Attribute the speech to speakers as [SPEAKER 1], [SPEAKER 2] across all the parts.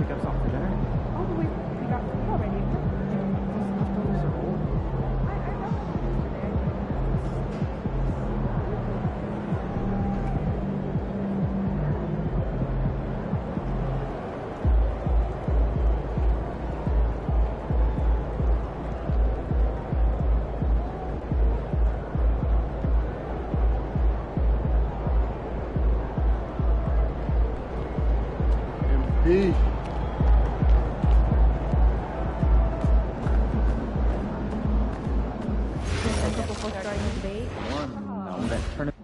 [SPEAKER 1] pick up something for dinner?
[SPEAKER 2] Oh, we got food already.
[SPEAKER 1] Those leftovers are old.
[SPEAKER 2] I love food today.
[SPEAKER 3] MP.
[SPEAKER 2] Before starting the debate.
[SPEAKER 1] No, that tournament.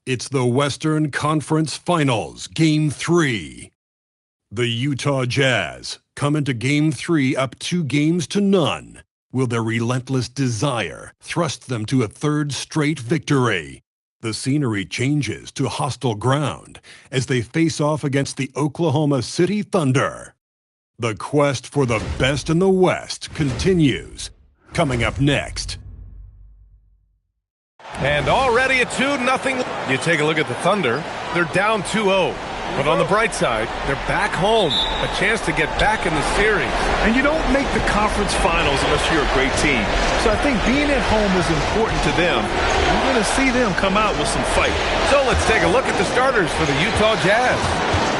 [SPEAKER 4] It's the Western Conference Finals, Game 3. The Utah Jazz come into Game 3 up 2-0. Will their relentless desire thrust them to a third straight victory? The scenery changes to hostile ground as they face off against the Oklahoma City Thunder. The quest for the best in the West continues. Coming up next.
[SPEAKER 5] And already a 2-0. You take a look at the Thunder. They're down 2-0. But on the bright side, they're back home. A chance to get back in the series.
[SPEAKER 6] And you don't make the conference finals unless you're a great team. So I think being at home is important to them. You're going to see them come out with some fight.
[SPEAKER 5] So let's take a look at the starters for the Utah Jazz.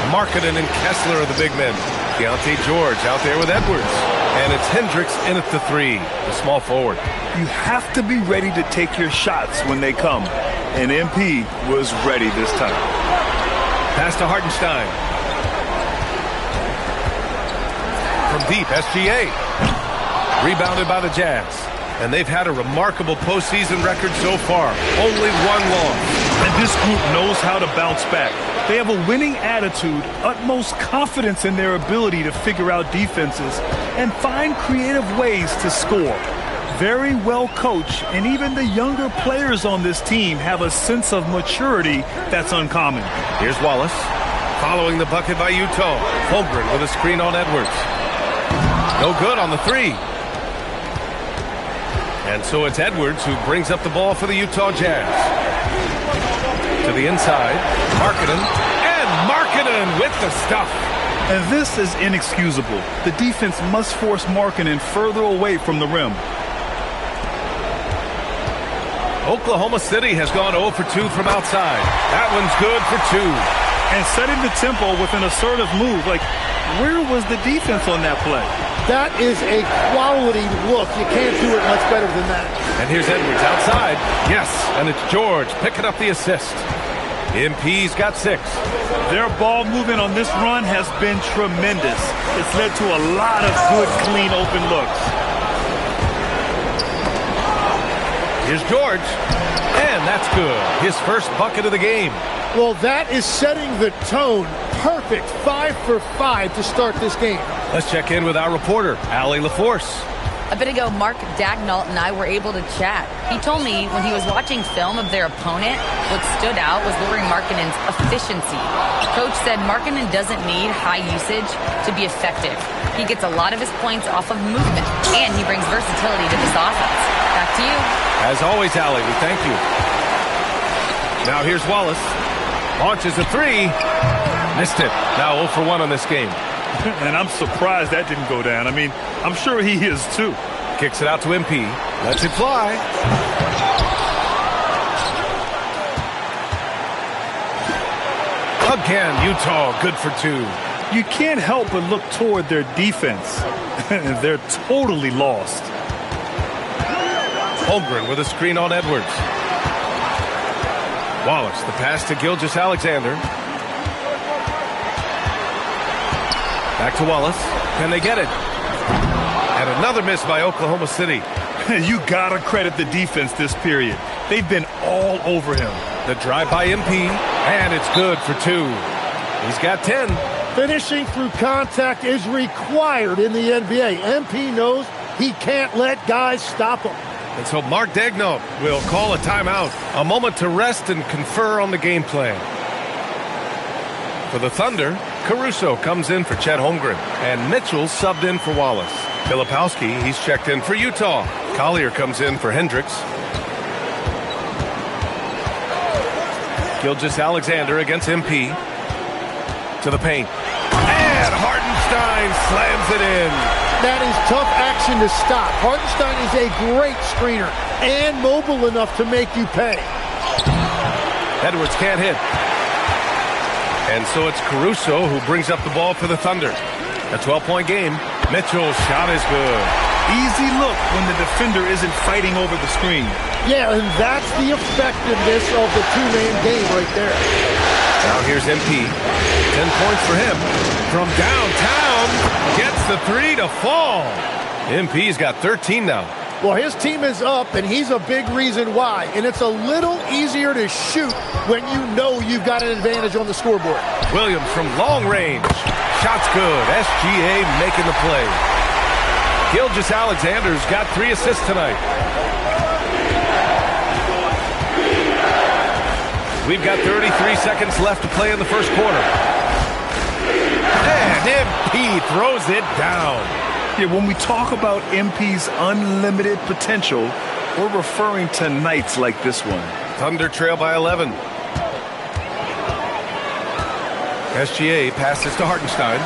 [SPEAKER 5] Markkanen and Kessler are the big men. Deontay George out there with Edwards. And it's Hendricks in at the 3, the small forward.
[SPEAKER 6] You have to be ready to take your shots when they come. And MP was ready this time.
[SPEAKER 5] Pass to Hartenstein. From deep, SGA. Rebounded by the Jazz. And they've had a remarkable postseason record so far. Only one loss.
[SPEAKER 6] And this group knows how to bounce back. They have a winning attitude, utmost confidence in their ability to figure out defenses, and find creative ways to score. Very well coached, and even the younger players on this team have a sense of maturity that's uncommon.
[SPEAKER 5] Here's Wallace. Following the bucket by Utah. Holmgren with a screen on Edwards. No good on the 3. And so it's Edwards who brings up the ball for the Utah Jazz. To the inside. Markkanen. And Markkanen with the stuff.
[SPEAKER 6] And this is inexcusable. The defense must force Markkanen further away from the rim.
[SPEAKER 5] Oklahoma City has gone 0 for 2 from outside. That one's good for 2.
[SPEAKER 6] And setting the tempo with an assertive move. Like, where was the defense on that play?
[SPEAKER 3] That is a quality look. You can't do it much better than that.
[SPEAKER 5] And here's Edwards outside. Yes, and it's George picking up the assist. MP's got 6.
[SPEAKER 6] Their ball movement on this run has been tremendous. It's led to a lot of good, clean, open looks.
[SPEAKER 5] Here's George, and that's good. His first bucket of the game.
[SPEAKER 3] Well, that is setting the tone. Perfect 5 for 5 to start this game.
[SPEAKER 5] Let's check in with our reporter, Allie LaForce.
[SPEAKER 7] A bit ago, Mark Dagnall and I were able to chat. He told me when he was watching film of their opponent, what stood out was Lauri Markkanen's efficiency. Coach said Markkanen doesn't need high usage to be effective. He gets a lot of his points off of movement, and he brings versatility to this offense. Back to you.
[SPEAKER 5] As always, Allie, we thank you. Now here's Wallace. Launches a three. Missed it. Now 0 for 1 on this game.
[SPEAKER 6] And I'm surprised that didn't go down. I mean, I'm sure he is too.
[SPEAKER 5] Kicks it out to MP. Lets it fly. Again, Utah good for 2.
[SPEAKER 6] You can't help but look toward their defense. They're totally lost.
[SPEAKER 5] Holmgren with a screen on Edwards. Wallace, the pass to Gilgeous-Alexander. Back to Wallace. Can they get it? And another miss by Oklahoma City.
[SPEAKER 6] You gotta credit the defense this period. They've been all over him.
[SPEAKER 5] The drive by MP, and it's good for 2. He's got 10.
[SPEAKER 3] Finishing through contact is required in the NBA. MP knows he can't let guys stop him.
[SPEAKER 5] And so Mark Daigneault will call a timeout. A moment to rest and confer on the game plan. For the Thunder, Caruso comes in for Chet Holmgren. And Mitchell subbed in for Wallace. Filipowski, he's checked in for Utah. Collier comes in for Hendricks. Gilgeous-Alexander against MP. To the paint. And Hartenstein slams it in.
[SPEAKER 3] That is tough action to stop. Hartenstein is a great screener and mobile enough to make you pay.
[SPEAKER 5] Edwards can't hit. And so it's Caruso who brings up the ball for the Thunder. A 12-point game. Mitchell's shot is good.
[SPEAKER 6] Easy look when the defender isn't fighting over the screen.
[SPEAKER 3] Yeah, and that's the effectiveness of the two-man game right there.
[SPEAKER 5] Now here's MP. 10 points for him. From downtown, gets the 3 to fall. MP's got 13 now.
[SPEAKER 3] Well, his team is up, and he's a big reason why. And it's a little easier to shoot when you know you've got an advantage on the scoreboard.
[SPEAKER 5] Williams from long range. Shot's good. SGA making the play. Gilgeous-Alexander's got 3 assists tonight. We've got 33 seconds left to play in the first quarter. And MP throws it down.
[SPEAKER 6] Yeah, when we talk about MP's unlimited potential, we're referring to nights like this one.
[SPEAKER 5] Thunder trail by 11. SGA passes to Hartenstein.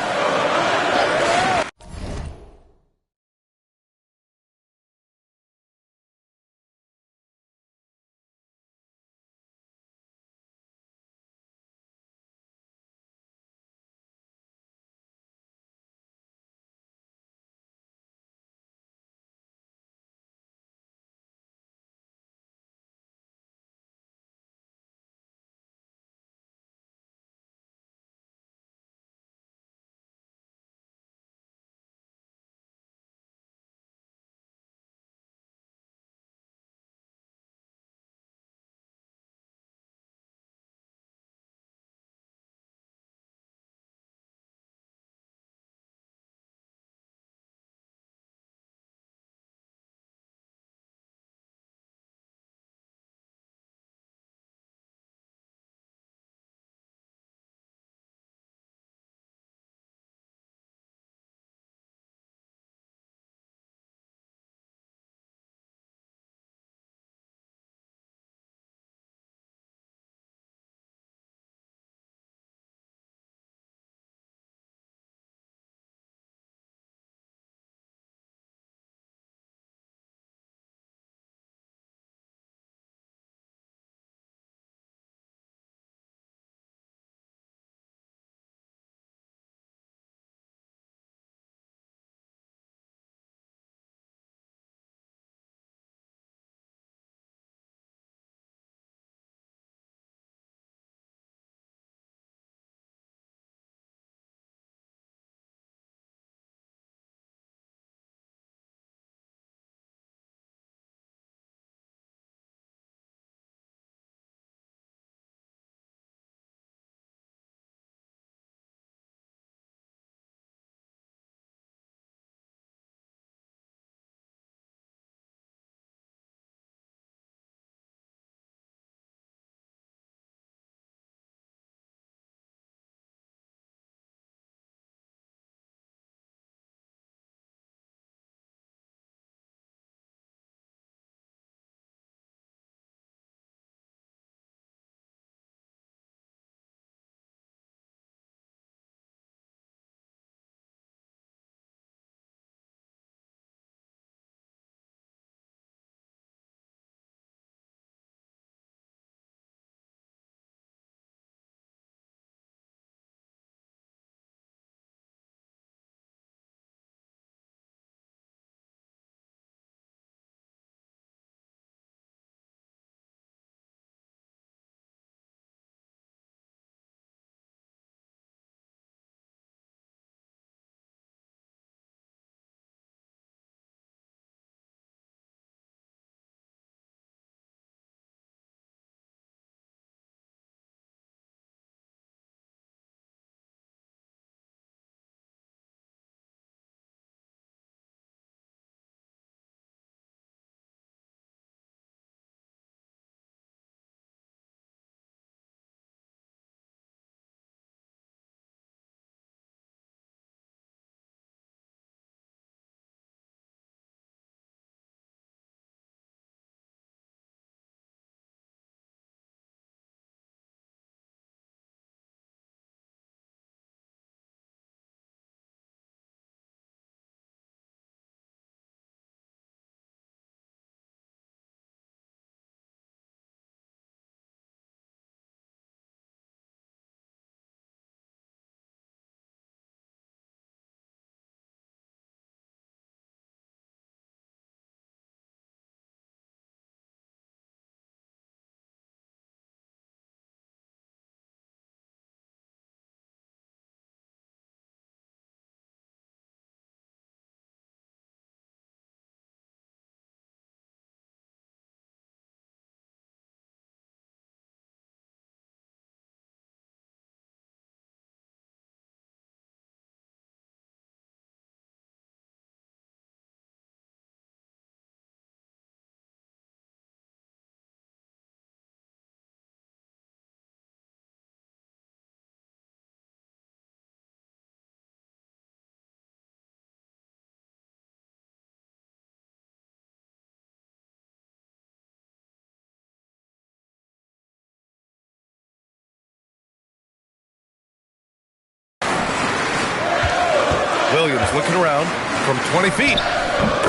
[SPEAKER 5] looking around from 20 feet.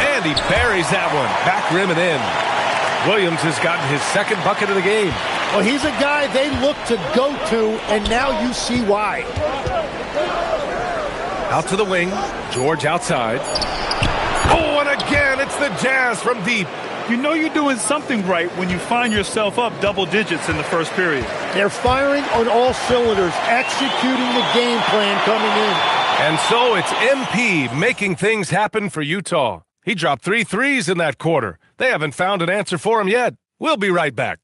[SPEAKER 5] And he buries that one. Back rim and in. Williams has gotten his second bucket of the game.
[SPEAKER 3] Well, he's a guy they look to go to, and now you see why.
[SPEAKER 5] Out to the wing. George outside. Oh, and again, it's the Jazz from deep.
[SPEAKER 6] You know you're doing something right when you find yourself up double digits in the first period.
[SPEAKER 3] They're firing on all cylinders, executing the game plan coming in.
[SPEAKER 5] And so it's MP making things happen for Utah. He dropped 3 threes in that quarter. They haven't found an answer for him yet. We'll be right back.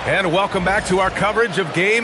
[SPEAKER 5] And welcome back to our coverage of game.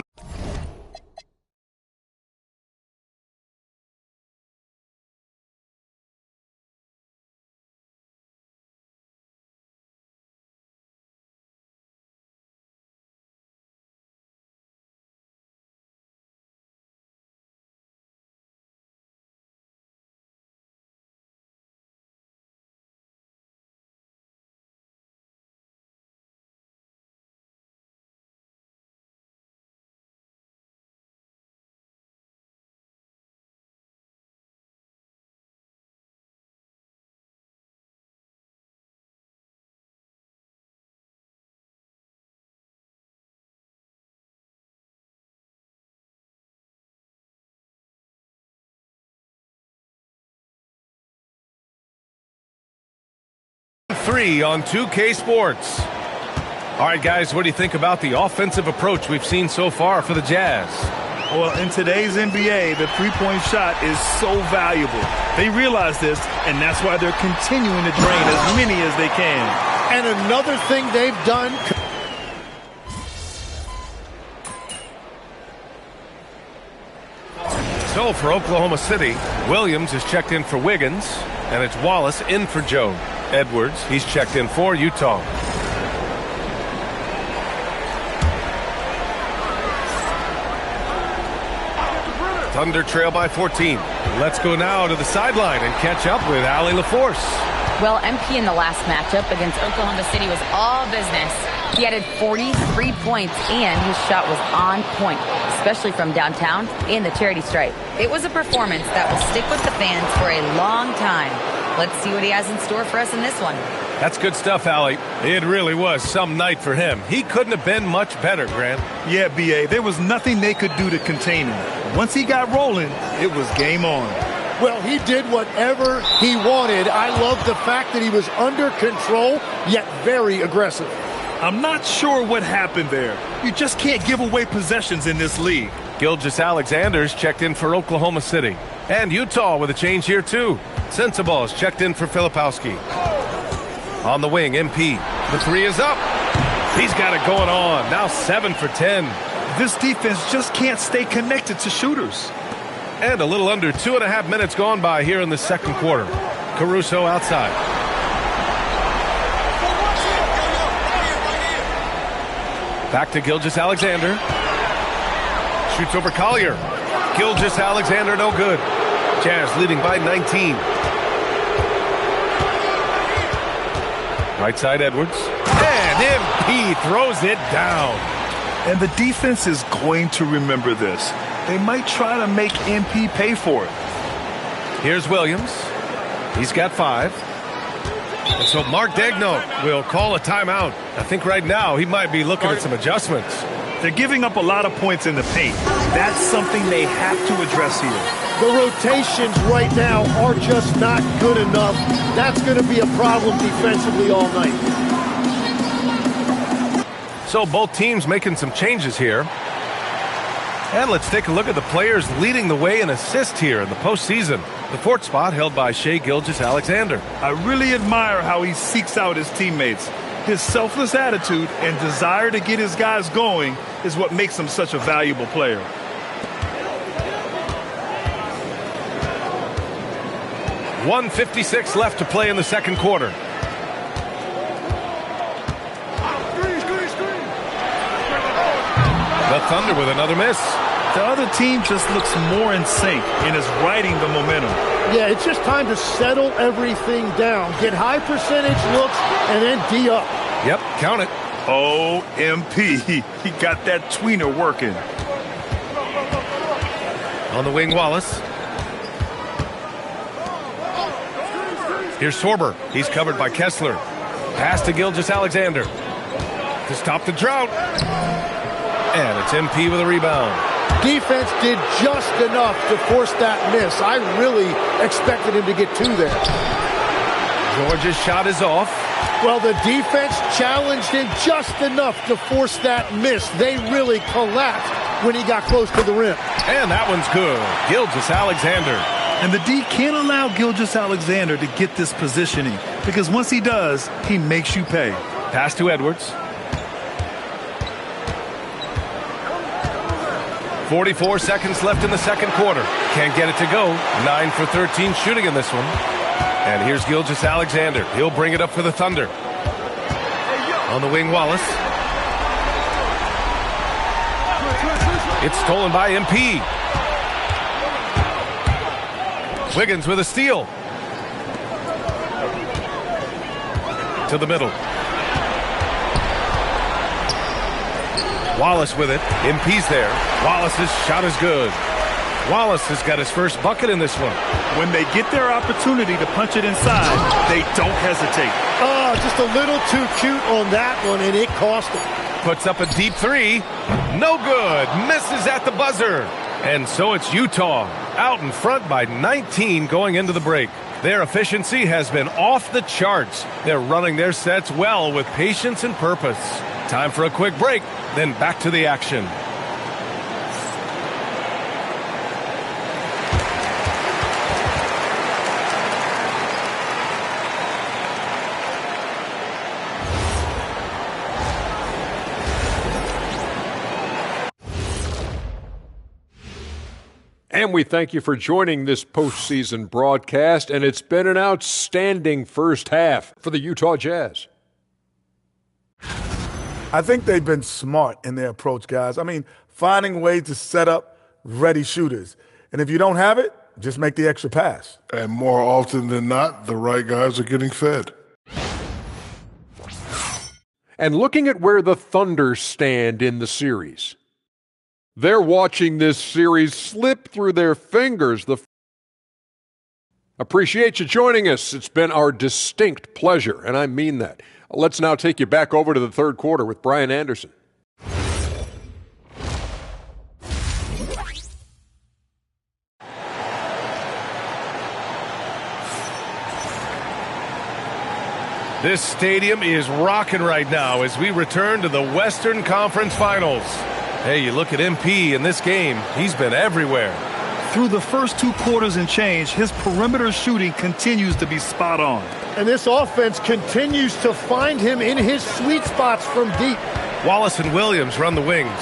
[SPEAKER 5] Three on 2K Sports. All right, guys, what do you think about the offensive approach we've seen so far for the Jazz?
[SPEAKER 6] Well, in today's NBA, the three-point shot is so valuable. They realize this, and that's why they're continuing to drain as many as they can.
[SPEAKER 3] And another thing they've done.
[SPEAKER 5] So for Oklahoma City, Williams is checked in for Wiggins, and it's Wallace in for Joe. Edwards, he's checked in for Utah. Thunder trail by 14. Let's go now to the sideline and catch up with Allie LaForce.
[SPEAKER 7] Well, MP in the last matchup against Oklahoma City was all business. He added 43 points, and his shot was on point, especially from downtown and the charity stripe. It was a performance that will stick with the fans for a long time. Let's see what he has in store for us in this one.
[SPEAKER 5] That's good stuff, Allie. It really was some night for him. He couldn't have been much better, Grant.
[SPEAKER 6] Yeah, B.A., there was nothing they could do to contain him. Once he got rolling, it was game on.
[SPEAKER 3] Well, he did whatever he wanted. I love the fact that he was under control, yet very aggressive.
[SPEAKER 6] I'm not sure what happened there. You just can't give away possessions in this league.
[SPEAKER 5] Gilgeous-Alexander's checked in for Oklahoma City. And Utah with a change here, too. Sensabaugh is checked in for Filipowski. On the wing, MP. The three is up. He's got it going on. Now 7 for 10.
[SPEAKER 6] This defense just can't stay connected to shooters.
[SPEAKER 5] And a little under 2.5 minutes gone by here in the second quarter. Caruso outside. Back to Gilgeous-Alexander. Shoots over Collier. Gilgeous-Alexander no good. Jazz leading by 19. Right side Edwards. And MP throws it down.
[SPEAKER 6] And the defense is going to remember this. They might try to make MP pay for it.
[SPEAKER 5] Here's Williams. He's got 5. And so Mark Daigneault will call a timeout. I think right now he might be looking at some adjustments.
[SPEAKER 6] They're giving up a lot of points in the paint. That's something they have to address here.
[SPEAKER 3] The rotations right now are just not good enough. That's going to be a problem defensively all night.
[SPEAKER 5] So both teams making some changes here. And let's take a look at the players leading the way in assists here in the postseason. The 4th spot held by Shai Gilgeous-Alexander.
[SPEAKER 6] I really admire how he seeks out his teammates. His selfless attitude and desire to get his guys going is what makes him such a valuable player.
[SPEAKER 5] .156 left to play in the second quarter. The Thunder with another miss.
[SPEAKER 6] The other team just looks more in sync and is riding the momentum.
[SPEAKER 3] Yeah, it's just time to settle everything down. Get high percentage looks and then D up.
[SPEAKER 5] Yep, count it.
[SPEAKER 6] Oh, MP. He got that tweener working.
[SPEAKER 5] On the wing, Wallace. Here's Sorber. He's covered by Kessler. Pass to Gilgeous-Alexander to stop the drought. And it's MP with a rebound.
[SPEAKER 3] Defense did just enough to force that miss. I really expected him to get two there.
[SPEAKER 5] George's shot is off.
[SPEAKER 3] Well, the defense challenged him just enough to force that miss. They really collapsed when he got close to the rim.
[SPEAKER 5] And that one's good. Gilgeous-Alexander.
[SPEAKER 6] And the D can't allow Gilgeous-Alexander to get this positioning, because once he does, he makes you pay.
[SPEAKER 5] Pass to Edwards. 44 seconds left in the second quarter. Can't get it to go. 9 for 13 shooting in this one. And here's Gilgeous-Alexander. He'll bring it up for the Thunder. On the wing, Wallace. It's stolen by MP. Wiggins with a steal. To the middle. Wallace with it. MP's there. Wallace's shot is good. Wallace has got his first bucket in this one.
[SPEAKER 6] When they get their opportunity to punch it inside, they don't hesitate.
[SPEAKER 3] Oh, just a little too cute on that one, and it cost him.
[SPEAKER 5] Puts up a deep three. No good. Misses at the buzzer. And so it's Utah out in front by 19 going into the break. Their efficiency has been off the charts. They're running their sets well with patience and purpose. Time for a quick break, then back to the action.
[SPEAKER 8] And we thank you for joining this postseason broadcast, and it's been an outstanding first half for the Utah Jazz.
[SPEAKER 9] I think they've been smart in their approach, guys. I mean, finding ways to set up ready shooters. And if you don't have it, just make the extra pass.
[SPEAKER 10] And more often than not, the right guys are getting fed.
[SPEAKER 8] And looking at where the Thunder stand in the series, they're watching this series slip through their fingers. Appreciate you joining us. It's been our distinct pleasure, and I mean that. Let's now take you back over to the third quarter with Brian Anderson.
[SPEAKER 5] This stadium is rocking right now as we return to the Western Conference Finals. Hey, you look at MP in this game, he's been everywhere.
[SPEAKER 6] Through the first two quarters and change, his perimeter shooting continues to be spot on.
[SPEAKER 3] And this offense continues to find him in his sweet spots from deep.
[SPEAKER 5] Wallace and Williams run the wings.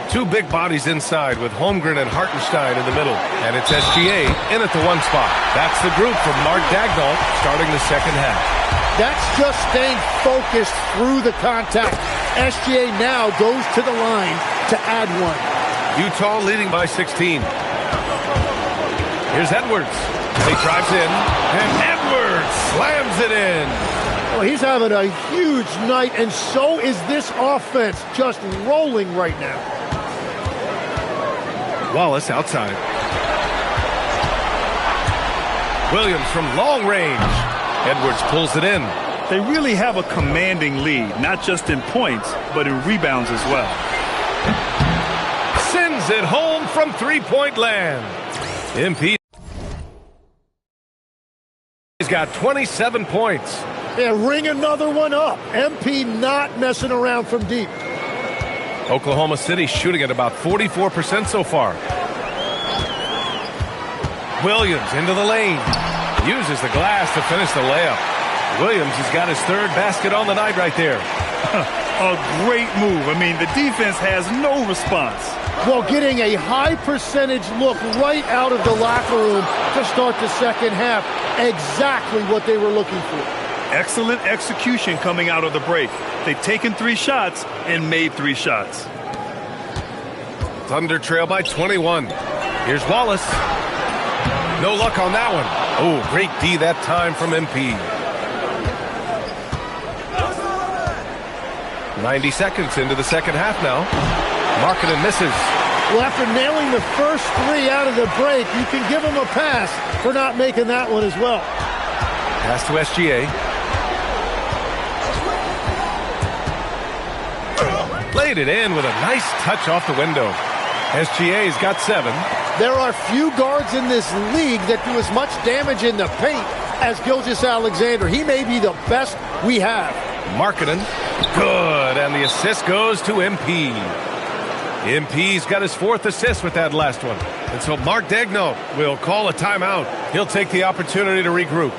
[SPEAKER 5] Two big bodies inside with Holmgren and Hartenstein in the middle. And it's SGA in at the one spot. That's the group from Mark Daigneault starting the second half.
[SPEAKER 3] That's just staying focused through the contact. SGA now goes to the line to add one.
[SPEAKER 5] Utah leading by 16. Here's Edwards. He drives in, and Edwards slams it in.
[SPEAKER 3] Well, he's having a huge night, and so is this offense, just rolling right now.
[SPEAKER 5] Wallace outside. Williams from long range. Edwards pulls it in.
[SPEAKER 6] They really have a commanding lead, not just in points, but in rebounds as well.
[SPEAKER 5] Sends it home from three-point land. MP. He's got 27 points.
[SPEAKER 3] Yeah, ring another one up. MP not messing around from deep.
[SPEAKER 5] Oklahoma City shooting at about 44% so far. Williams into the lane. Uses the glass to finish the layup. Williams has got his third basket on the night right there.
[SPEAKER 6] A great move. I mean, the defense has no response.
[SPEAKER 3] Well, getting a high percentage look right out of the locker room to start the second half. Exactly what they were looking for.
[SPEAKER 6] Excellent execution coming out of the break. They've taken 3 shots and made 3 shots.
[SPEAKER 5] Thunder trail by 21. Here's Wallace. No luck on that one. Oh, great D that time from MP. 90 seconds into the second half now. Markkanen misses.
[SPEAKER 3] Well, after nailing the first three out of the break, you can give him a pass for not making that one as well.
[SPEAKER 5] Pass to SGA. Laid it in with a nice touch off the window. SGA's got 7.
[SPEAKER 3] There are few guards in this league that do as much damage in the paint as Gilgeous-Alexander. He may be the best we have.
[SPEAKER 5] Markkanen, good, and the assist goes to MP. MP's got his 4th assist with that last one. And so Mark Daigneault will call a timeout. He'll take the opportunity to regroup.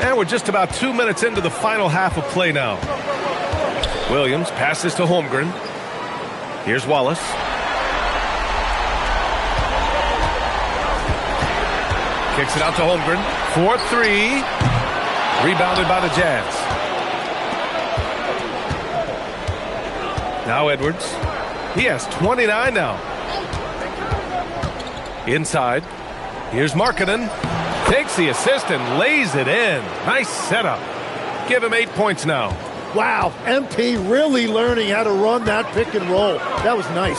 [SPEAKER 5] And we're just about 2 minutes into the final half of play now. Williams passes to Holmgren. Here's Wallace. Kicks it out to Holmgren. 4-3. Rebounded by the Jazz. Now Edwards. He has 29 now. Inside. Here's Markkanen. Takes the assist and lays it in. Nice setup. Give him 8 points now.
[SPEAKER 3] Wow, MP really learning how to run that pick and roll. That was nice.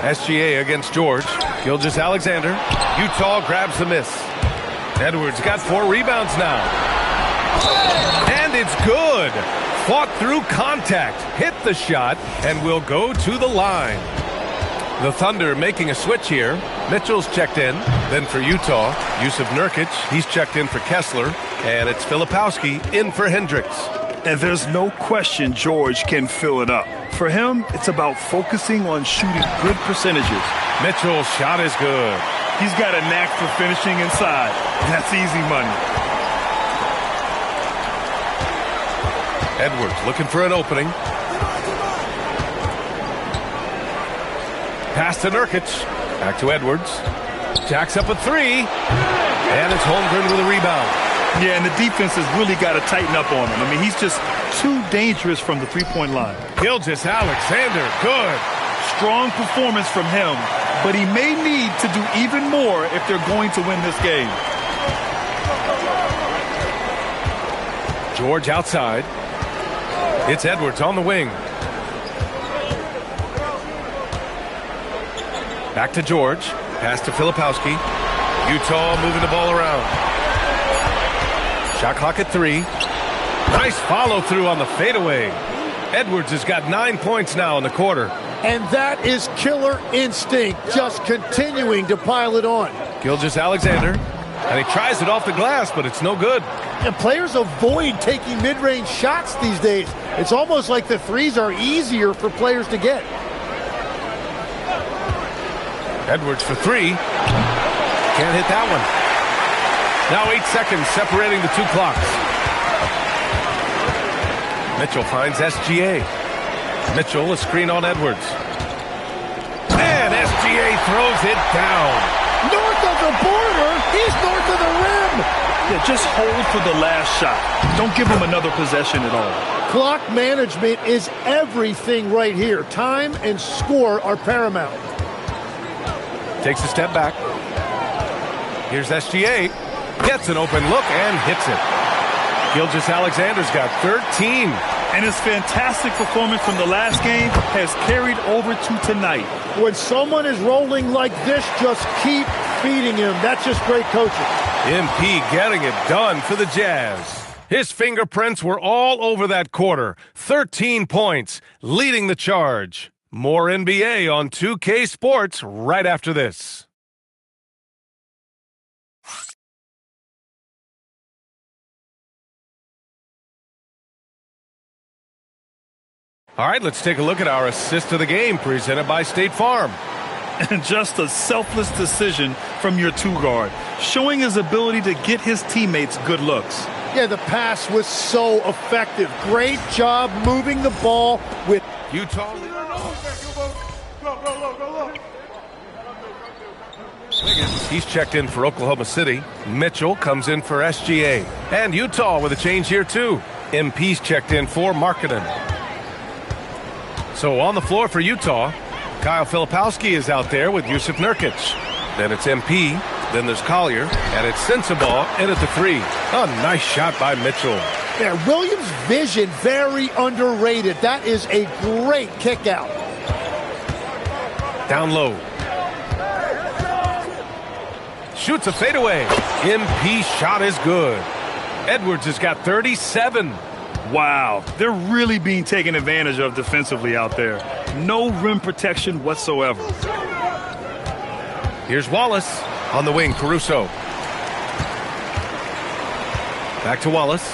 [SPEAKER 5] SGA against George. Gilgeous-Alexander. Utah grabs the miss. Edwards got 4 rebounds now. And it's good. Fought through contact. Hit the shot and will go to the line. The Thunder making a switch here. Mitchell's checked in. Then for Utah, Jusuf Nurkic. He's checked in for Kessler. And it's Filipowski in for Hendricks.
[SPEAKER 6] And there's no question George can fill it up. For him, it's about focusing on shooting good percentages.
[SPEAKER 5] Mitchell's shot is good.
[SPEAKER 6] He's got a knack for finishing inside. That's easy money.
[SPEAKER 5] Edwards looking for an opening. Pass to Nurkic. Back to Edwards. Jacks up a 3. And it's Holmgren with a rebound.
[SPEAKER 6] Yeah, and the defense has really got to tighten up on him. I mean, he's just too dangerous from the three-point line.
[SPEAKER 5] Gilgeous-Alexander, good.
[SPEAKER 6] Strong performance from him, but he may need to do even more if they're going to win this game.
[SPEAKER 5] George outside. It's Edwards on the wing. Back to George. Pass to Filipowski. Utah moving the ball around. Shot clock at 3. Nice follow through on the fadeaway. Edwards has got 9 points now in the quarter.
[SPEAKER 3] And that is killer instinct, just continuing to pile it on.
[SPEAKER 5] Gilgeous-Alexander. And he tries it off the glass, but it's no good.
[SPEAKER 3] And players avoid taking mid-range shots these days. It's almost like the threes are easier for players to get.
[SPEAKER 5] Edwards for 3. Can't hit that one. Now 8 seconds separating the 2 clocks. Mitchell finds SGA. Mitchell, a screen on Edwards. And SGA throws it down.
[SPEAKER 3] North of the border, he's north of the rim.
[SPEAKER 6] Yeah, just hold for the last shot. Don't give him another possession at all.
[SPEAKER 3] Clock management is everything right here. Time and score are paramount.
[SPEAKER 5] Takes a step back. Here's SGA. Gets an open look and hits it. Gilgeous-Alexander's got 13.
[SPEAKER 6] And his fantastic performance from the last game has carried over to tonight.
[SPEAKER 3] When someone is rolling like this, just keep feeding him. That's just great coaching.
[SPEAKER 5] MP getting it done for the Jazz. His fingerprints were all over that quarter. 13 points, leading the charge. More NBA on 2K Sports right after this. All right, let's take a look at our assist of the game presented by State Farm.
[SPEAKER 6] And just a selfless decision from your two-guard, showing his ability to get his teammates good looks.
[SPEAKER 3] Yeah, the pass was so effective. Great job moving the ball with
[SPEAKER 5] Utah. Wiggins, he's checked in for Oklahoma City. Mitchell comes in for SGA. And Utah with a change here too. MP's checked in for Markkanen. So on the floor for Utah, Kyle Filipowski is out there with Jusuf Nurkic. Then it's MP, then there's Collier, and it's Sensabaugh in at the three. A nice shot by Mitchell.
[SPEAKER 3] Yeah, Williams' vision, very underrated. That is a great kick out.
[SPEAKER 5] Down low. Shoots a fadeaway. MP shot is good. Edwards has got 37.
[SPEAKER 6] Wow, they're really being taken advantage of defensively out there. No rim protection whatsoever.
[SPEAKER 5] Here's Wallace on the wing. Caruso. Back to Wallace.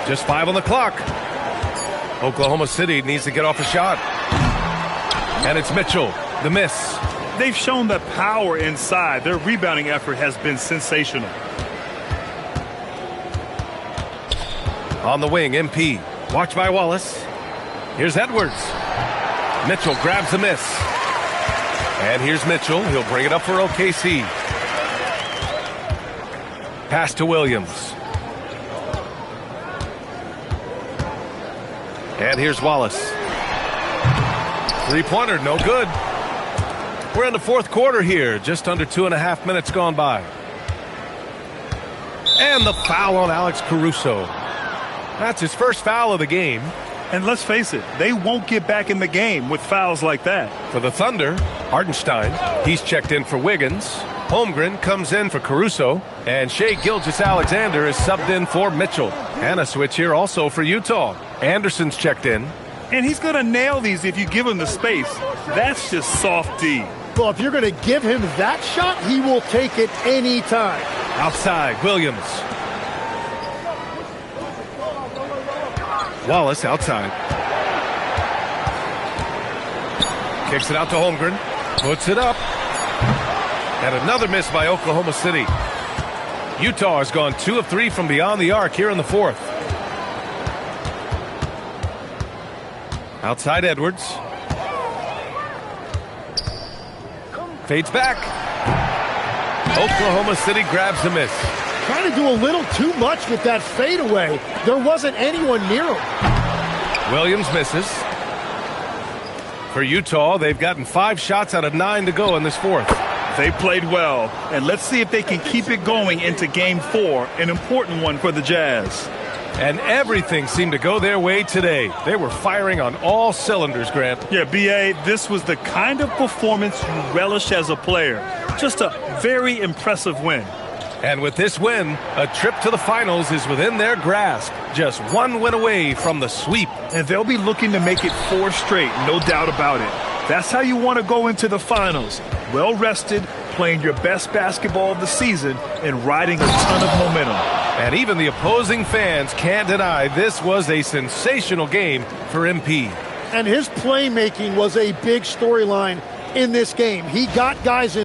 [SPEAKER 5] Just 5 on the clock. Oklahoma City needs to get off a shot. And it's Mitchell. The miss.
[SPEAKER 6] They've shown the power inside. Their rebounding effort has been sensational.
[SPEAKER 5] On the wing, MP. Watched by Wallace. Here's Edwards. Mitchell grabs the miss. And here's Mitchell. He'll bring it up for OKC. Pass to Williams. And here's Wallace. Three-pointer, no good. We're in the fourth quarter here. Just under 2.5 minutes gone by. And the foul on Alex Caruso. That's his first foul of the game.
[SPEAKER 6] And let's face it, they won't get back in the game with fouls like that.
[SPEAKER 5] For the Thunder, Hartenstein, he's checked in for Wiggins. Holmgren comes in for Caruso. And Shai Gilgeous-Alexander is subbed in for Mitchell. And a switch here also for Utah. Anderson's checked in.
[SPEAKER 6] And he's going to nail these if you give him the space. That's just soft D.
[SPEAKER 3] Well, if you're going to give him that shot, he will take it any time.
[SPEAKER 5] Outside, Williams. Wallace outside. Kicks it out to Holmgren. Puts it up. And another miss by Oklahoma City. Utah has gone 2 of 3 from beyond the arc here in the fourth. Outside Edwards. Fades back. Oklahoma City grabs the miss.
[SPEAKER 3] Trying to do a little too much with that fadeaway. There wasn't anyone near him.
[SPEAKER 5] Williams misses. For Utah, they've gotten 5 shots out of 9 to go in this fourth.
[SPEAKER 6] They played well, and let's see if they can keep it going into Game 4, an important one for the Jazz.
[SPEAKER 5] And everything seemed to go their way today. They were firing on all cylinders, Grant.
[SPEAKER 6] Yeah, B.A., this was the kind of performance you relish as a player. Just a very impressive win.
[SPEAKER 5] And with this win, a trip to the finals is within their grasp. Just 1 win away from the sweep.
[SPEAKER 6] And they'll be looking to make it 4 straight, no doubt about it. That's how you want to go into the finals. Well rested, playing your best basketball of the season, and riding a ton of momentum.
[SPEAKER 5] And even the opposing fans can't deny this was a sensational game for MP.
[SPEAKER 3] And his playmaking was a big storyline in this game. He got guys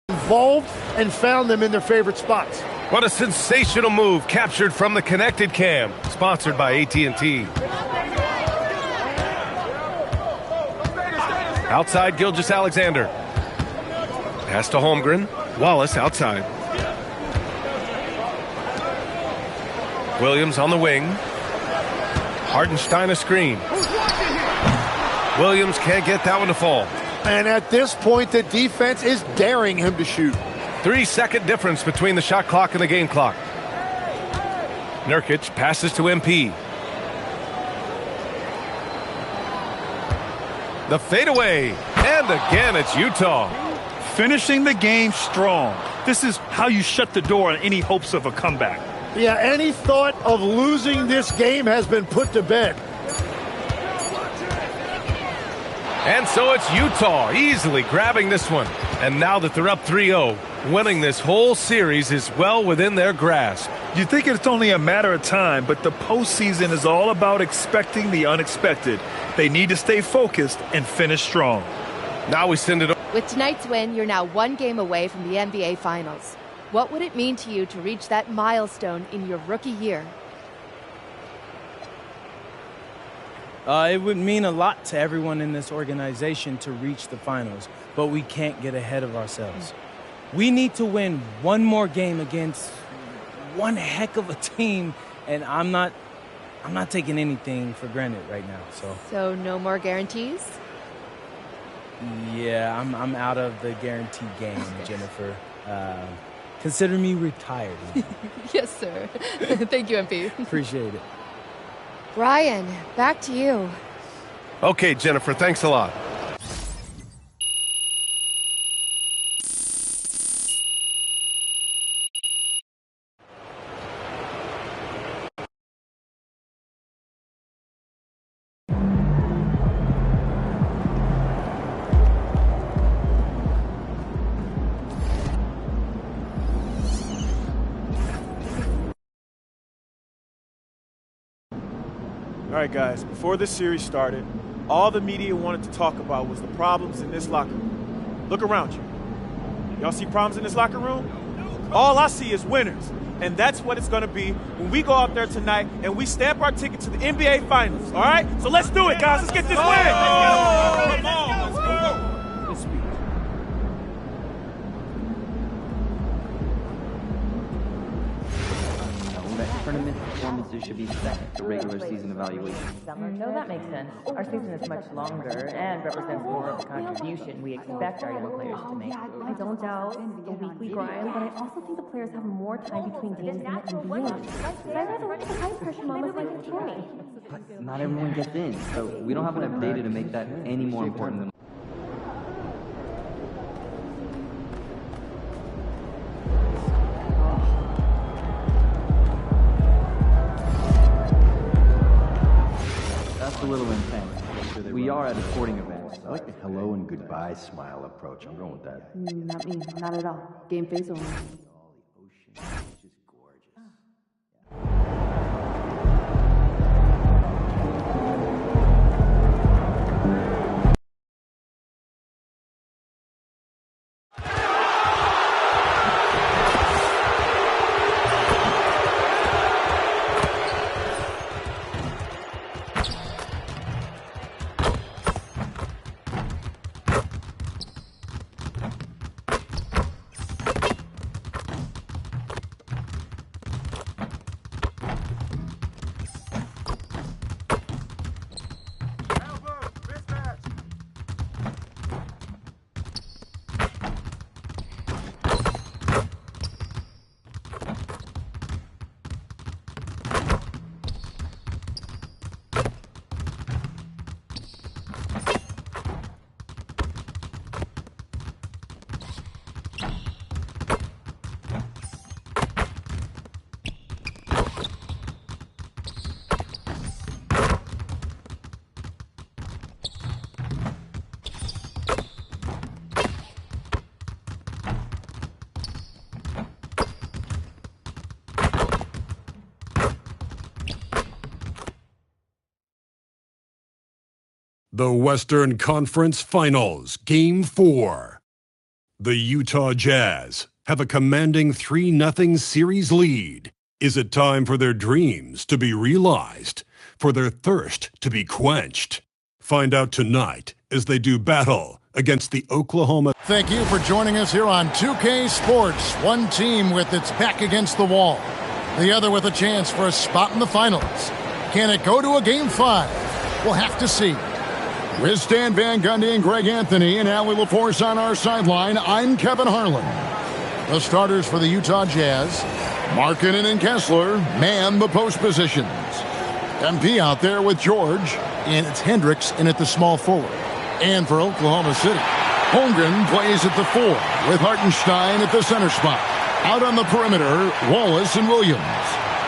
[SPEAKER 3] involved and found them in their favorite spots.
[SPEAKER 5] What a sensational move captured from the Connected Cam, sponsored by AT&T. Outside Gilgeous-Alexander. Pass to Holmgren. Wallace outside. Williams on the wing. Hartenstein a screen. Williams can't get that one to fall.
[SPEAKER 3] And at this point, the defense is daring him to shoot.
[SPEAKER 5] 3-second difference between the shot clock and the game clock. Nurkic passes to MP. The fadeaway. And again, it's Utah.
[SPEAKER 6] Finishing the game strong. This is how you shut the door on any hopes of a comeback.
[SPEAKER 3] Yeah, any thought of losing this game has been put to bed.
[SPEAKER 5] And so it's Utah easily grabbing this one. And now that they're up 3-0, Winning this whole series is well within their grasp.
[SPEAKER 6] You think it's only a matter of time, but the postseason is all about expecting the unexpected. They need to stay focused and finish strong.
[SPEAKER 5] Now we send it.
[SPEAKER 11] With tonight's win, you're now one game away from the NBA Finals. What would it mean to you to reach that milestone in your rookie year?
[SPEAKER 1] It would mean a lot to everyone in this organization to reach the finals, but we can't get ahead of ourselves. We need to win one more game against one heck of a team, and I'm not taking anything for granted right now.
[SPEAKER 11] So no more guarantees?
[SPEAKER 1] Yeah, I'm out of the guarantee game, Jennifer. Consider me retired.
[SPEAKER 11] Yes, sir. Thank you, MP.
[SPEAKER 1] Appreciate it.
[SPEAKER 11] Brian, back to you.
[SPEAKER 5] Okay, Jennifer, thanks a lot.
[SPEAKER 12] All right, guys, before this series started, all the media wanted to talk about was the problems in this locker room. Look around you. Y'all see problems in this locker room? All I see is winners. And that's what it's going to be when we go out there tonight and we stamp our ticket to the NBA Finals, all right? So let's do it, guys. Let's get this win. Come on, let's go.
[SPEAKER 1] Tournament performances should be second to regular season evaluation.
[SPEAKER 2] No, that makes sense. Our season is much longer and represents more of the contribution we expect our young players to make. I don't doubt the weekly grind, but I also think the players have more time between games in the NBA. I'd rather work the high-pressure moments like in training.
[SPEAKER 1] But not everyone gets in, so we don't have enough data to make that any more important than. A little intense. We are at a sporting event.
[SPEAKER 13] I like the hello and goodbye smile approach. I'm going with that.
[SPEAKER 2] Not me. Not at all. Game face only.
[SPEAKER 4] The Western Conference Finals, Game 4. The Utah Jazz have a commanding 3-0 series lead. Is it time for their dreams to be realized, for their thirst to be quenched? Find out tonight as they do battle against the Oklahoma.
[SPEAKER 3] Thank you for joining us here on 2K Sports. One team with its back against the wall, the other with a chance for a spot in the finals. Can it go to a Game 5? We'll have to see. With Stan Van Gundy and Greg Anthony and Allie LaForce on our sideline, I'm Kevin Harlan. The starters for the Utah Jazz, Markkanen and Kessler, man the post positions. MP out there with George, and it's Hendricks in at the small forward. And for Oklahoma City, Holmgren plays at the 4, with Hartenstein at the center spot. Out on the perimeter, Wallace and Williams.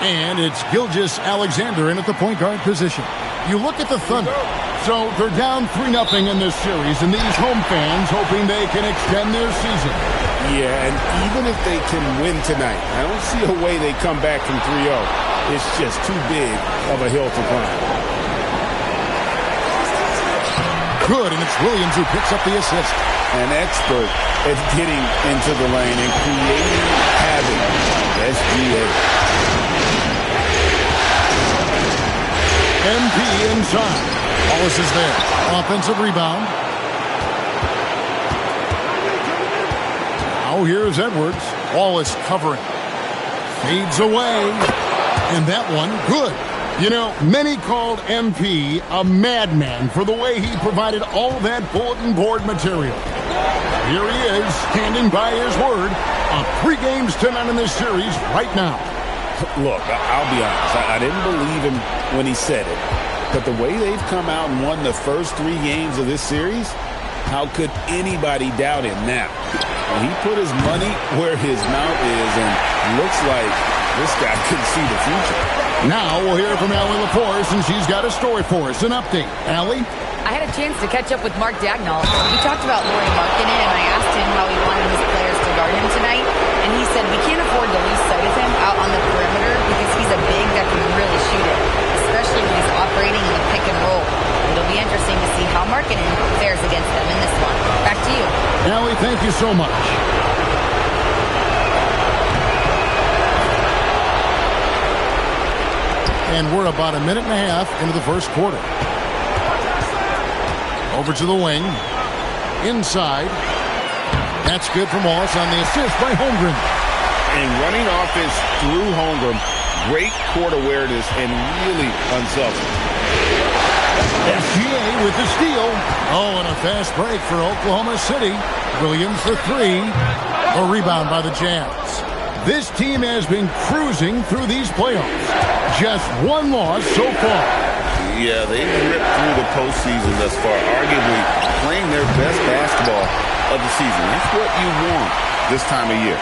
[SPEAKER 3] And it's Gilgeous Alexander in at the point guard position. You look at the Thunder. So they're down 3-0 in this series, and these home fans hoping they can extend their season.
[SPEAKER 14] Yeah, and even if they can win tonight, I don't see a way they come back from 3-0. It's just too big of a hill to climb.
[SPEAKER 3] Good, and it's Williams who picks up the assist.
[SPEAKER 14] An expert at getting into the lane and creating havoc. SGA.
[SPEAKER 3] MP inside. Wallace is there. Offensive rebound. Now here's Edwards. Wallace covering. Fades away. And that one, good. You know, many called MP a madman for the way he provided all that bulletin board material. Here he is, standing by his word. 3 games to none in this series right now.
[SPEAKER 14] Look, I'll be honest. I didn't believe him when he said it. But the way they've come out and won the first 3 games of this series, how could anybody doubt him now? Well, he put his money where his mouth is, and looks like this guy could see the future.
[SPEAKER 3] Now we'll hear from Allie Laforce, and she's got a story for us. An update. Allie?
[SPEAKER 7] I had a chance to catch up with Mark Daigneault. We talked about Lauri Markkanen, and I asked him how he wanted his players to guard him tonight. And he said we can't afford to lose sight of him out on the perimeter because he's a big that can really shoot it, especially when he's operating in the pick and roll. It'll be interesting to see how Markkanen fares against them in this one. Back to you.
[SPEAKER 3] Allie, thank you so much. And we're about 1.5 minutes into the first quarter. Over to the wing. Inside. That's good from Wallace on the assist by Holmgren.
[SPEAKER 14] And running offense through Holmgren, great court awareness and really unselfish.
[SPEAKER 3] SGA with the steal. Oh, and a fast break for Oklahoma City. Williams for 3. A rebound by the Jazz. This team has been cruising through these playoffs. Just 1 loss so far.
[SPEAKER 14] Yeah, they've ripped through the postseason thus far, arguably playing their best basketball of the season. That's what you want this time of year.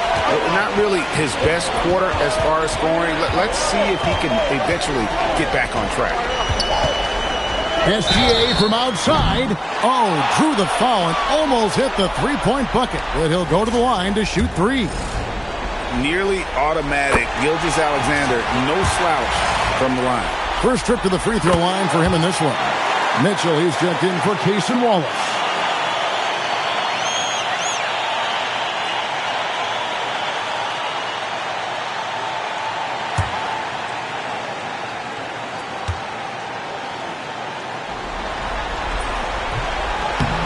[SPEAKER 14] Not really his best quarter as far as scoring. Let's see if he can eventually get back on track.
[SPEAKER 3] SGA from outside. Oh, drew the foul and almost hit the 3-point bucket. But he'll go to the line to shoot 3.
[SPEAKER 14] Nearly automatic. Gilgeous-Alexander, no slouch from the line.
[SPEAKER 3] First trip to the free throw line for him in this one. Mitchell, he's checked in for Cason Wallace.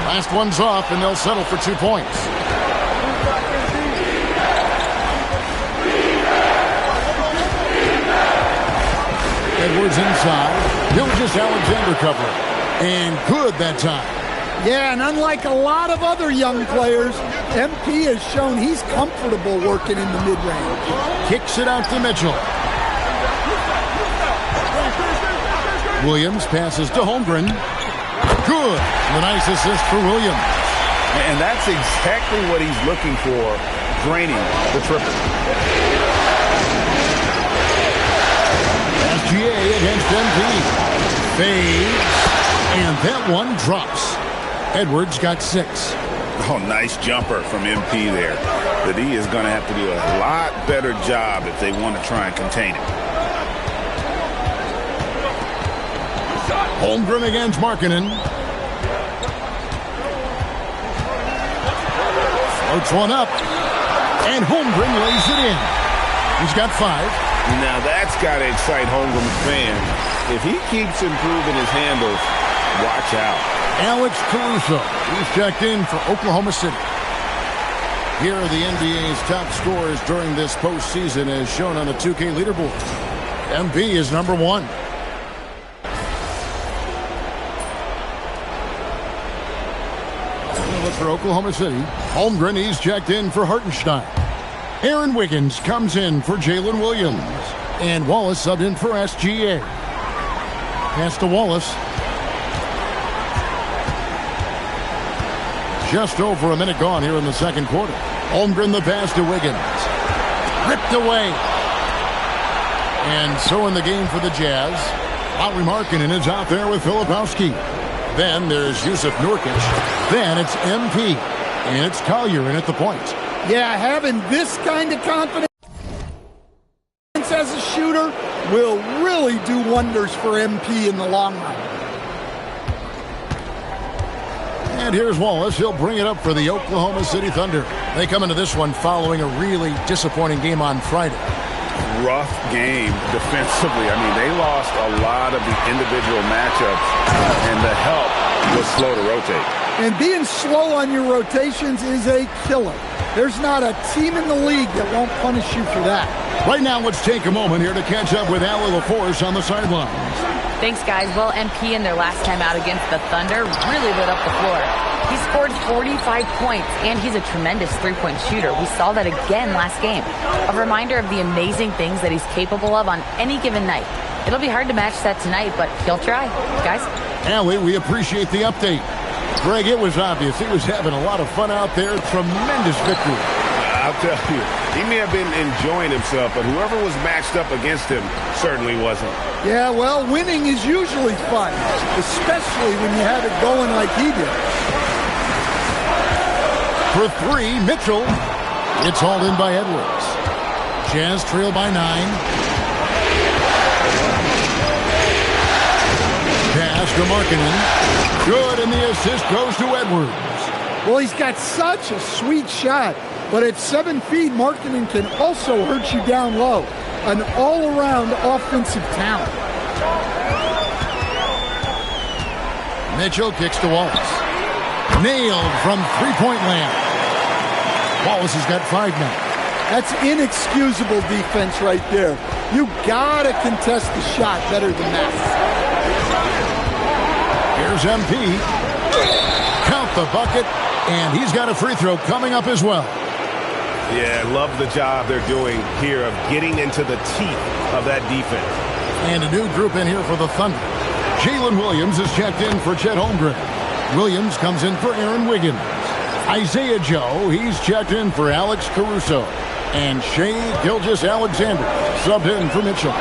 [SPEAKER 3] Last one's off, and they'll settle for 2 points. Edwards inside. Gilgeous-Alexander covering. And good that time.
[SPEAKER 15] Yeah, and unlike a lot of other young players, MP has shown he's comfortable working in the mid-range.
[SPEAKER 3] Kicks it out to Mitchell. Williams passes to Holmgren. Good. The nice assist for Williams.
[SPEAKER 14] And that's exactly what he's looking for, draining the triple.
[SPEAKER 3] SGA against MP. Fades. And that one drops. Edwards got 6.
[SPEAKER 14] Oh, nice jumper from MP there. But he is going to have to do a lot better job if they want to try and contain him.
[SPEAKER 3] Holmgren against Markkanen. Floats one up. And Holmgren lays it in. He's got 5.
[SPEAKER 14] Now that's got to excite Holmgren's fans. If he keeps improving his handles, watch out.
[SPEAKER 3] Alex Caruso. He's checked in for Oklahoma City. Here are the NBA's top scorers during this postseason as shown on the 2K leaderboard. MP is number 1. Look for Oklahoma City. Holmgren, he's checked in for Hartenstein. Aaron Wiggins comes in for Jalen Williams. And Wallace subbed in for SGA. Pass to Wallace. Just over a minute gone here in the second quarter. Holmgren the pass to Wiggins. Ripped away. And so in the game for the Jazz. Lauri Markkanen is out there with Filipowski. Then there's Yusuf Nurkic. Then it's MP. And it's Collier in at the point.
[SPEAKER 15] Yeah, having this kind of confidence as a shooter will really do wonders for MP in the long run.
[SPEAKER 3] And here's Wallace. He'll bring it up for the Oklahoma City Thunder. They come into this one following a really disappointing game on Friday.
[SPEAKER 14] Rough game defensively. I mean, they lost a lot of the individual matchups, and the help was slow to rotate.
[SPEAKER 15] And being slow on your rotations is a killer. There's not a team in the league that won't punish you for that.
[SPEAKER 3] Right now, let's take a moment here to catch up with Allie LaForce on the sidelines.
[SPEAKER 7] Thanks, guys. Well, MP in their last time out against the Thunder really lit up the floor. He scored 45 points, and he's a tremendous three-point shooter. We saw that again last game. A reminder of the amazing things that he's capable of on any given night. It'll be hard to match that tonight, but he'll try. Guys?
[SPEAKER 3] Allie, we appreciate the update. Greg, it was obvious. He was having a lot of fun out there. Tremendous victory.
[SPEAKER 14] I'll tell you, he may have been enjoying himself, but whoever was matched up against him certainly wasn't.
[SPEAKER 15] Yeah, well, winning is usually fun, especially when you have it going like he did.
[SPEAKER 3] For three, Mitchell. It's hauled in by Edwards. Jazz trail by 9. Pass to Markkanen. Good, and the assist goes to Edwards.
[SPEAKER 15] Well, he's got such a sweet shot, but at 7 feet, Markkanen can also hurt you down low. An all-around offensive talent.
[SPEAKER 3] Mitchell kicks to Wallace. Nailed from three-point land. Wallace has got 5 now.
[SPEAKER 15] That's inexcusable defense right there. You gotta contest the shot better than that.
[SPEAKER 3] Here's MP. Count the bucket, and he's got a free throw coming up as well.
[SPEAKER 5] Yeah, love the job they're doing here of getting into the teeth of that defense.
[SPEAKER 3] And a new group in here for the Thunder. Jalen Williams is checked in for Chet Holmgren. Williams comes in for Aaron Wiggins. Isaiah Joe, he's checked in for Alex Caruso. And Shai Gilgeous-Alexander subbed in for Mitchell.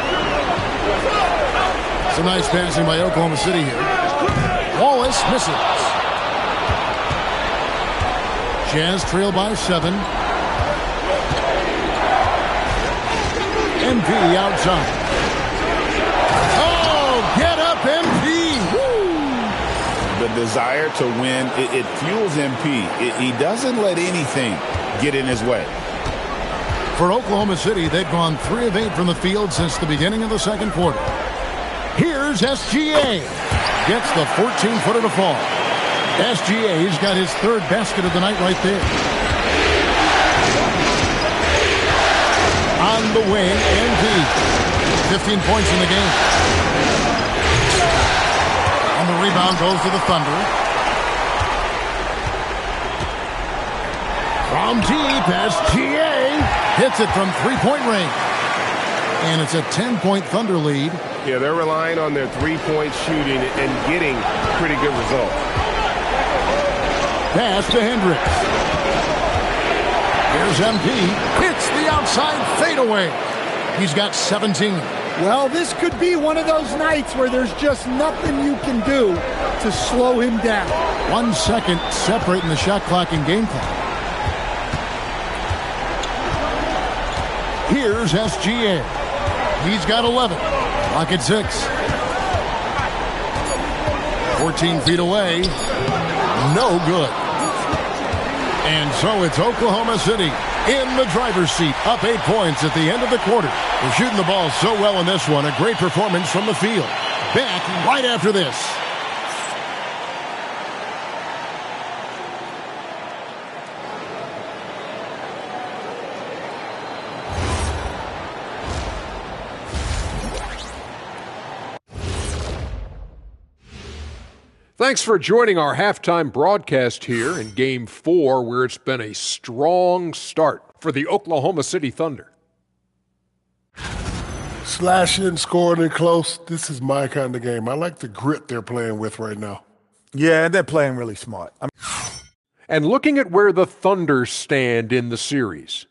[SPEAKER 3] Some nice passing by Oklahoma City here. Wallace misses. Jazz trail by 7. MP outside. Oh, get up, MP! Woo!
[SPEAKER 14] The desire to win, it fuels MP. He doesn't let anything get in his way.
[SPEAKER 3] For Oklahoma City, they've gone 3 of 8 from the field since the beginning of the second quarter. Here's SGA. Gets the 14-footer to fall. SGA's got his 3rd basket of the night right there. On the wing, MP. 15 points in the game. And the rebound goes to the Thunder. From deep, SGA hits it from 3-point range. And it's a 10-point Thunder lead.
[SPEAKER 5] Yeah, they're relying on their three-point shooting and getting pretty good results.
[SPEAKER 3] Pass to Hendricks. Here's MP. Hits the outside fadeaway. He's got 17.
[SPEAKER 15] Well, this could be one of those nights where there's just nothing you can do to slow him down.
[SPEAKER 3] 1 second separating the shot clock and game clock. Here's SGA. He's got 11. Clock at 6. 14 feet away. No good. And so it's Oklahoma City in the driver's seat, up 8 points at the end of the quarter. They're shooting the ball so well in this one. A great performance from the field. Back right after this.
[SPEAKER 8] Thanks for joining our halftime broadcast here in Game 4, where it's been a strong start for the Oklahoma City Thunder.
[SPEAKER 10] Slashing, scoring it close. This is my kind of game. I like the grit they're playing with right now.
[SPEAKER 9] Yeah, they're playing really smart.
[SPEAKER 8] And looking at where the Thunder stand in the series.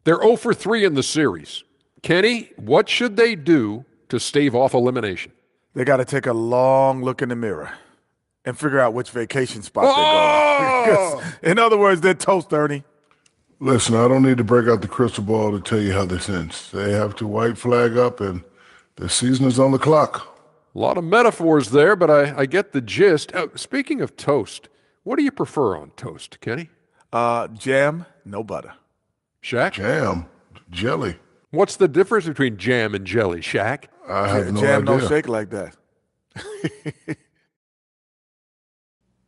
[SPEAKER 8] They're 0 for 3 in the series. Kenny, what should they do to stave off elimination?
[SPEAKER 9] They got to take a long look in the mirror and figure out which vacation spot they're going. In other words, they're toast, Ernie.
[SPEAKER 10] Listen, I don't need to break out the crystal ball to tell you how this ends. They have to white flag up, and the season is on the clock.
[SPEAKER 8] A lot of metaphors there, but I get the gist. Speaking of toast, what do you prefer on toast, Kenny?
[SPEAKER 9] Jam, no butter.
[SPEAKER 8] Shaq?
[SPEAKER 10] Jam, jelly.
[SPEAKER 8] What's the difference between jam and jelly, Shaq?
[SPEAKER 10] I have no
[SPEAKER 9] jam
[SPEAKER 10] idea.
[SPEAKER 9] don't shake like that.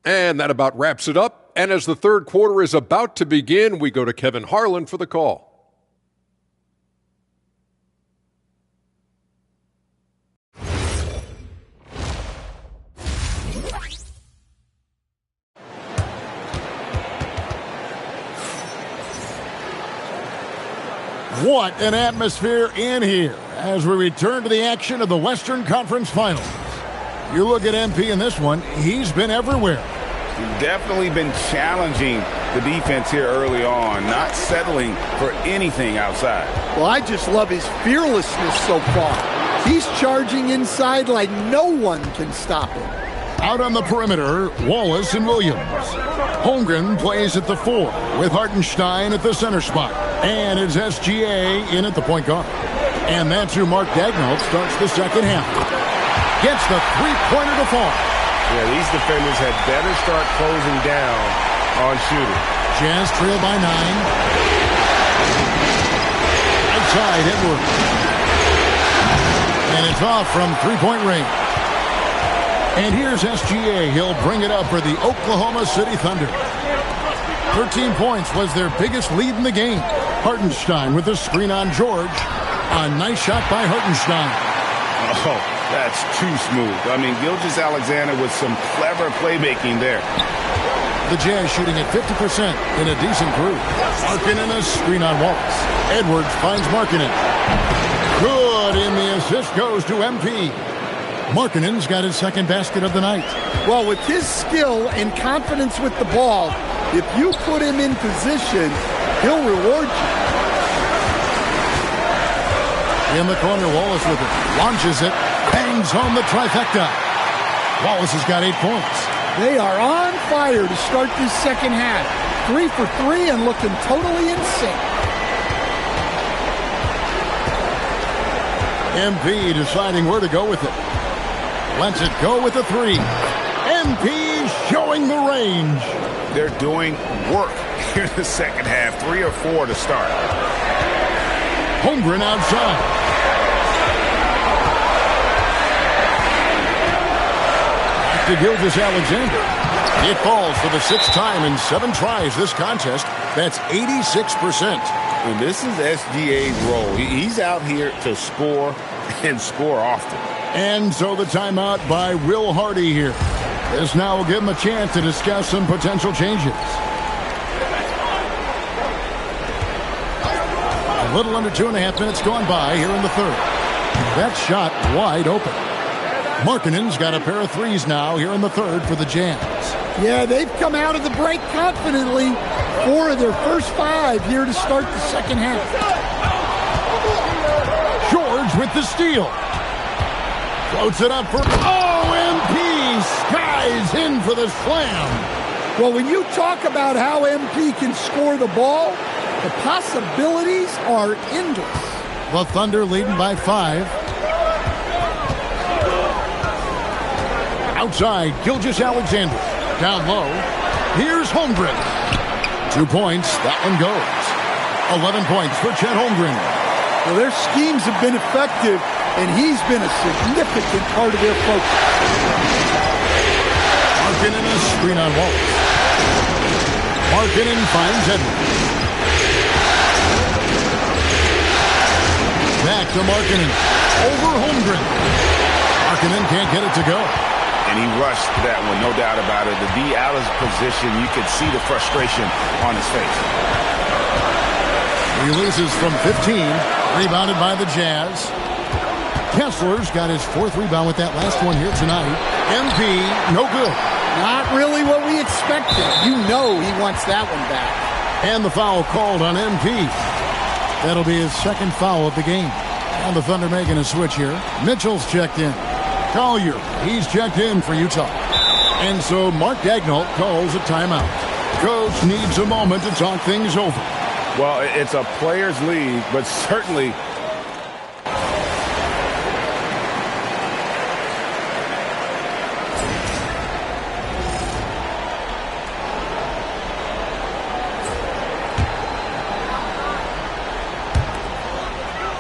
[SPEAKER 8] And that about wraps it up. And as the third quarter is about to begin, we go to Kevin Harlan for the call.
[SPEAKER 3] What an atmosphere in here as we return to the action of the Western Conference Finals. You look at MP in this one, he's been everywhere.
[SPEAKER 14] He's definitely been challenging the defense here early on, not settling for anything outside.
[SPEAKER 15] Well, I just love his fearlessness so far. He's charging inside like no one can stop him.
[SPEAKER 3] Out on the perimeter, Wallace and Williams. Holmgren plays at the 4 with Hartenstein at the center spot. And it's SGA in at the point guard. And that's who Mark Daigneault starts the second half. Gets the three-pointer to fall.
[SPEAKER 16] Yeah, these defenders had better start closing down on shooting.
[SPEAKER 3] Jazz trail by 9. Outside, Edwards. And it's off from three-point range. And here's SGA. He'll bring it up for the Oklahoma City Thunder. 13 points was their biggest lead in the game. Hartenstein with the screen on George. A nice shot by Hartenstein.
[SPEAKER 14] Oh, that's too smooth. I mean, Gilgeous-Alexander with some clever playmaking there.
[SPEAKER 3] The Jazz shooting at 50% in a decent group. Markkanen a screen on Wallace. Edwards finds Markkanen. Good, and the assist goes to MP. Markkanen's got his second basket of the night.
[SPEAKER 15] Well, with his skill and confidence with the ball, if you put him in position, he'll reward you.
[SPEAKER 3] In the corner, Wallace with it. Launches it. Bangs home the trifecta. Wallace has got 8 points.
[SPEAKER 15] They are on fire to start this second half. 3 for 3 and looking totally in sync.
[SPEAKER 3] MP deciding where to go with it. Lets it go with a 3. MP showing the range.
[SPEAKER 14] They're doing work here in the second half. 3 or 4 to start.
[SPEAKER 3] Holmgren outside. To Gilgeous-Alexander. It falls for the 6th time in 7 tries this contest. That's 86%.
[SPEAKER 14] And this is SGA's role. He's out here to score and score often.
[SPEAKER 3] And so the timeout by Will Hardy here. This now will give him a chance to discuss some potential changes. A little under 2.5 minutes gone by here in the third. That shot wide open. Markkanen's got a pair of threes now here in the third for the Jazz.
[SPEAKER 15] Yeah, they've come out of the break confidently. 4 of their first 5 here to start the second half.
[SPEAKER 3] George with the steal. Floats it up for MP. Skies in for the slam.
[SPEAKER 15] Well, when you talk about how MP can score the ball, the possibilities are endless.
[SPEAKER 3] The Thunder leading by 5. Outside, Gilgeous-Alexander. Down low. Here's Holmgren. 2 points. That one goes. 11 points for Chet Holmgren.
[SPEAKER 15] Well, their schemes have been effective, and he's been a significant part of their focus.
[SPEAKER 3] Markkanen a screen on Wallace. Markkanen finds Edwards. Back to Markkanen. Over Holmgren. Markkanen can't get it to go.
[SPEAKER 14] And he rushed that one, no doubt about it. To be out of position, you could see the frustration on his face.
[SPEAKER 3] Releases from 15, rebounded by the Jazz. Kessler's got his 4th rebound with that last one here tonight. MP, no good.
[SPEAKER 15] Not really what we expected. You know he wants that one back.
[SPEAKER 3] And the foul called on MP. That'll be his 2nd foul of the game. And the Thunder making a switch here. Mitchell's checked in. Collier, he's checked in for Utah. And so Mark Daigneault calls a timeout. Coach needs a moment to talk things over.
[SPEAKER 16] Well, it's a players' league, but certainly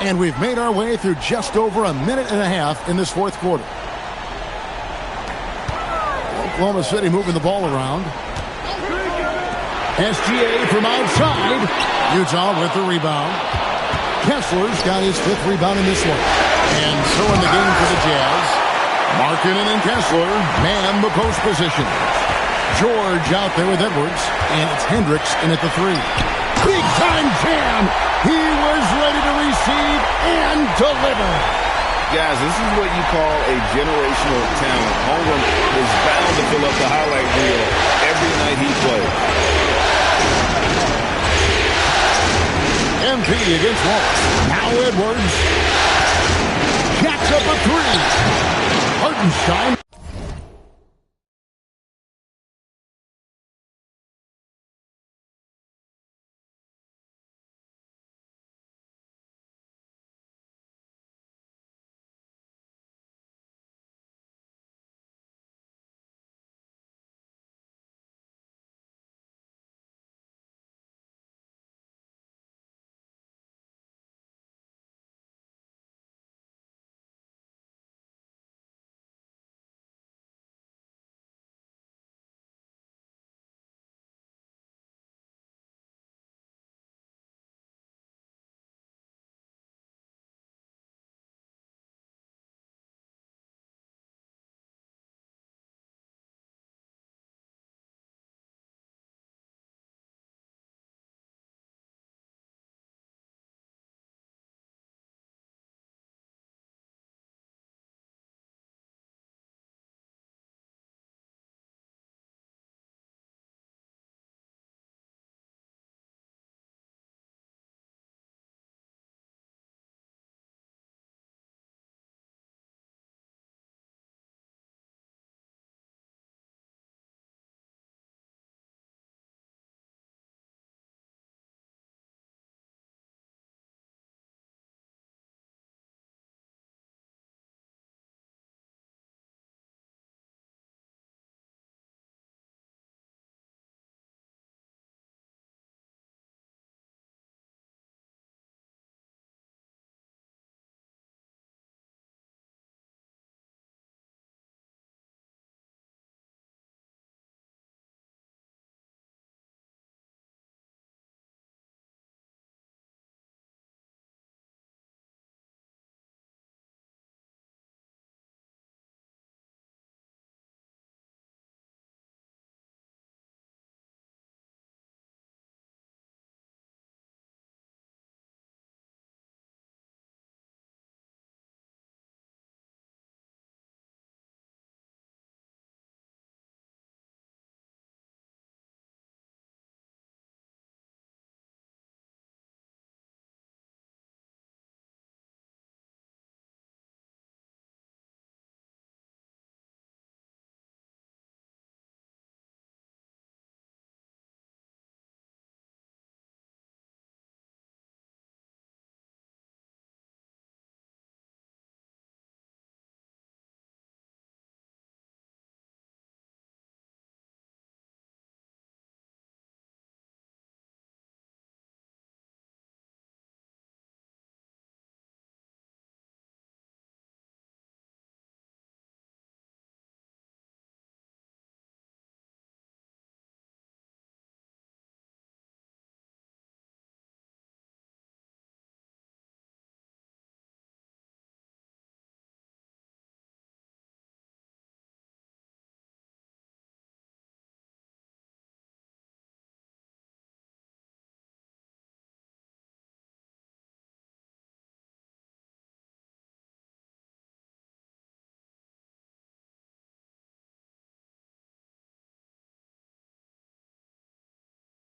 [SPEAKER 3] And we've made our way through just over a minute and a half in this fourth quarter. Oklahoma City moving the ball around. SGA from outside. Utah with the rebound. Kessler's got his 5th rebound in this one. And so in the game for the Jazz, Markkanen and Kessler man the post position. George out there with Edwards. And it's Hendricks in at the 3. Big time jam. He was ready to receive and deliver.
[SPEAKER 14] Guys, this is what you call a generational talent. Holmgren is bound to fill up the highlight reel every night he plays.
[SPEAKER 3] MP against Wallace. Now Edwards. Jacks up a 3. Hartenstein.